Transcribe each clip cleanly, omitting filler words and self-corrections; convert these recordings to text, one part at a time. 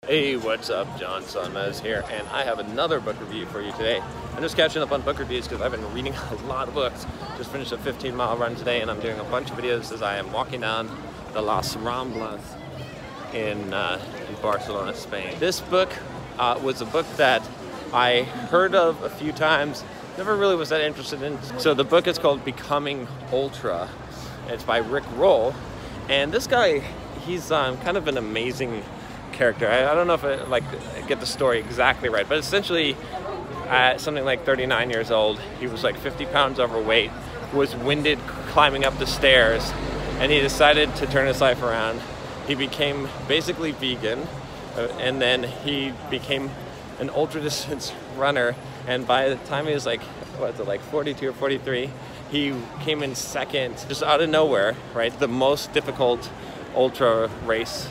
Hey, what's up? John Sonmez here, and I have another book review for you today. I'm just catching up on book reviews because I've been reading a lot of books. Just finished a 15-mile run today, and I'm doing a bunch of videos as I am walking down the Las Ramblas in Barcelona, Spain. This book was a book that I heard of a few times, never really was that interested in. So the book is called Becoming Ultra. It's by Rick Roll, and this guy, he's kind of an amazing character. I don't know if I get the story exactly right, but essentially at something like 39 years old, he was like 50 pounds overweight, was winded climbing up the stairs, and he decided to turn his life around. He became basically vegan, and then he became an ultra distance runner, and by the time he was like, what is it, like 42 or 43, he came in second, just out of nowhere, right? The most difficult ultra race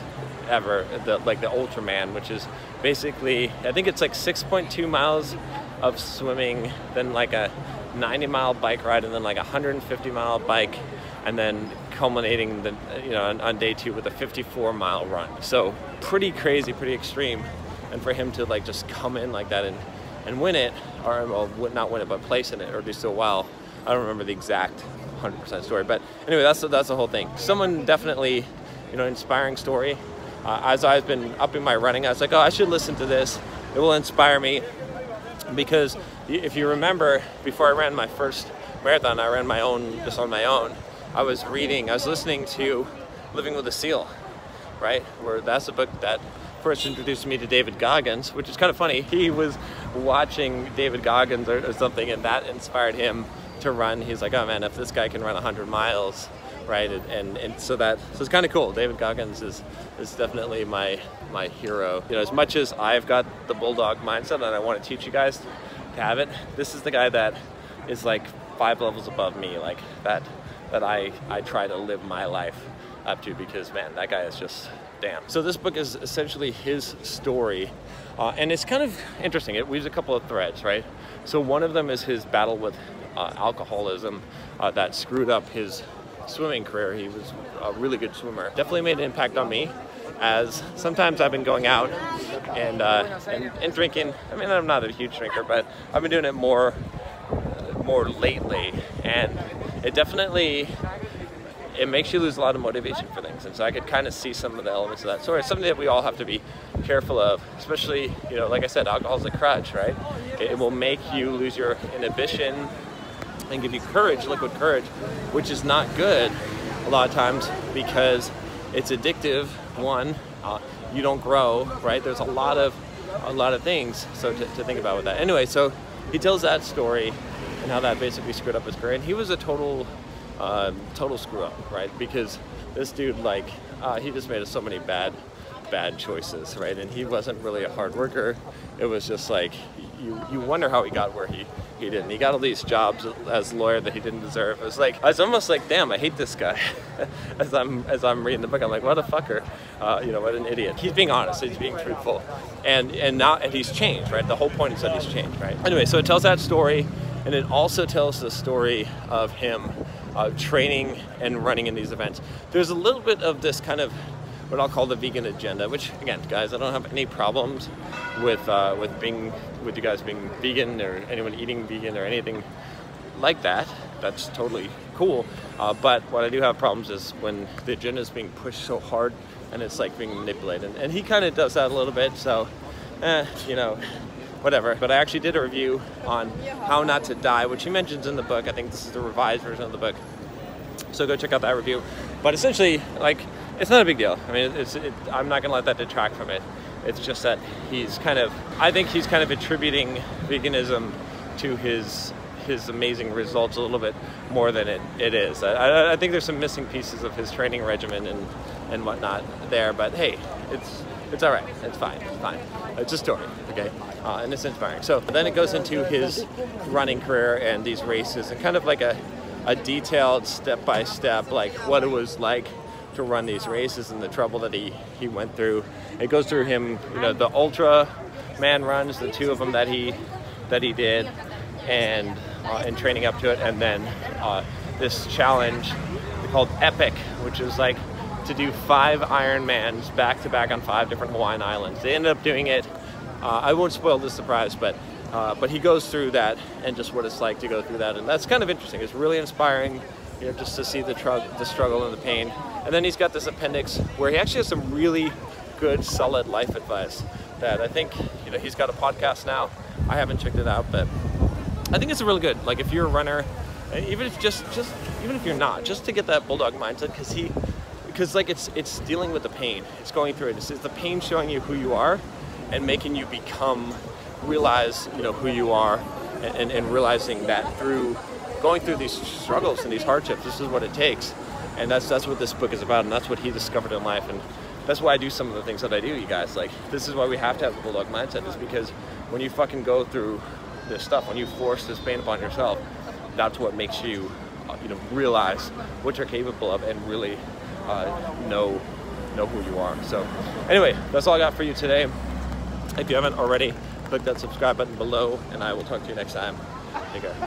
ever, the Ultraman, which is basically, I think it's like 6.2 miles of swimming, then like a 90-mile bike ride, and then like a 150-mile bike, and then culminating on day 2 with a 54-mile run. So pretty crazy, pretty extreme, and for him to like just come in like that and win it, or well, not win it, but place in it, or do so well. I don't remember the exact 100% story, but anyway, that's the whole thing. Someone definitely, inspiring story. As I've been upping my running, I was like, oh, I should listen to this. It will inspire me, because if you remember, before I ran my first marathon, I ran my own, just on my own. I was listening to Living with a Seal, right? That's a book that first introduced me to David Goggins, which is kind of funny. He was watching David Goggins or something, and that inspired him to run. He's like, oh man, if this guy can run 100 miles, right? So it's kind of cool. David Goggins is definitely my hero. As much as I've got the bulldog mindset and I want to teach you guys to have it, this is the guy that is like 5 levels above me, like that I try to live my life up to, because man, that guy is just damn. So this book is essentially his story, and it's kind of interesting. It weaves a couple of threads, right? So one of them is his battle with alcoholism that screwed up his swimming career. He was a really good swimmer. Definitely made an impact on me, as sometimes I've been going out and drinking. I mean, I'm not a huge drinker, but I've been doing it more lately, and it makes you lose a lot of motivation for things. And so I could kind of see some of the elements of that story. It's something that we all have to be careful of, especially, like I said, alcohol's a crutch, right? It will make you lose your inhibition and give you courage, liquid courage, which is not good a lot of times, because it's addictive. One, you don't grow, right? There's a lot of things to think about with that. Anyway, so he tells that story and how that basically screwed up his career, and he was a total screw up, right? Because this dude, he just made so many bad choices, right? And he wasn't really a hard worker. It was just like, you wonder how he got where he didn't. He got all these jobs as a lawyer that he didn't deserve. It was like, I was almost like, damn, I hate this guy. as I'm reading the book, I'm like, what a fucker, what an idiot. He's being honest, he's being truthful, and he's changed, right? The whole point is that he's changed, right? Anyway, so it tells that story, and it also tells the story of him training and running in these events. There's a little bit of this kind of what I'll call the vegan agenda, which, again, guys, I don't have any problems with you guys being vegan, or anyone eating vegan or anything like that. That's totally cool. But what I do have problems is when the agenda is being pushed so hard and it's like being manipulated. And he kind of does that a little bit, so, whatever. But I actually did a review on How Not to Die, which he mentions in the book. I think this is the revised version of the book, so go check out that review. But essentially, it's not a big deal. I mean, I'm not gonna let that detract from it. It's just that I think he's kind of attributing veganism to his amazing results a little bit more than it is. I think there's some missing pieces of his training regimen and whatnot there, but hey, it's all right. It's fine. It's a story, okay? And it's inspiring. So then it goes into his running career and these races, and kind of like a detailed step-by-step, like what it was like to run these races and the trouble that he went through. It goes through him, the Ultraman runs, the 2 of them that he did, and training up to it, and then this challenge called Epic, which is like to do 5 Ironmans back to back on 5 different Hawaiian islands. They ended up doing it. I won't spoil the surprise, but he goes through that and just what it's like to go through that, and that's kind of interesting. It's really inspiring, you know, just to see the struggle and the pain. And then he's got this appendix where he actually has some really good, solid life advice that I think, you know, he's got a podcast now. I haven't checked it out, but I think it's really good. Like if you're a runner, even if even if you're not, just to get that bulldog mindset, because like it's dealing with the pain. It's going through it. It's the pain showing you who you are and making you realize, you know, who you are, and realizing that through going through these struggles and these hardships, this is what it takes. And that's what this book is about, and that's what he discovered in life. And that's why I do some of the things that I do, you guys. Like, this is why we have to have the bulldog mindset, is because when you fucking go through this stuff, when you force this pain upon yourself, that's what makes you, you know, realize what you're capable of and really know who you are. So anyway, that's all I got for you today. If you haven't already, click that subscribe button below, and I will talk to you next time. Take care.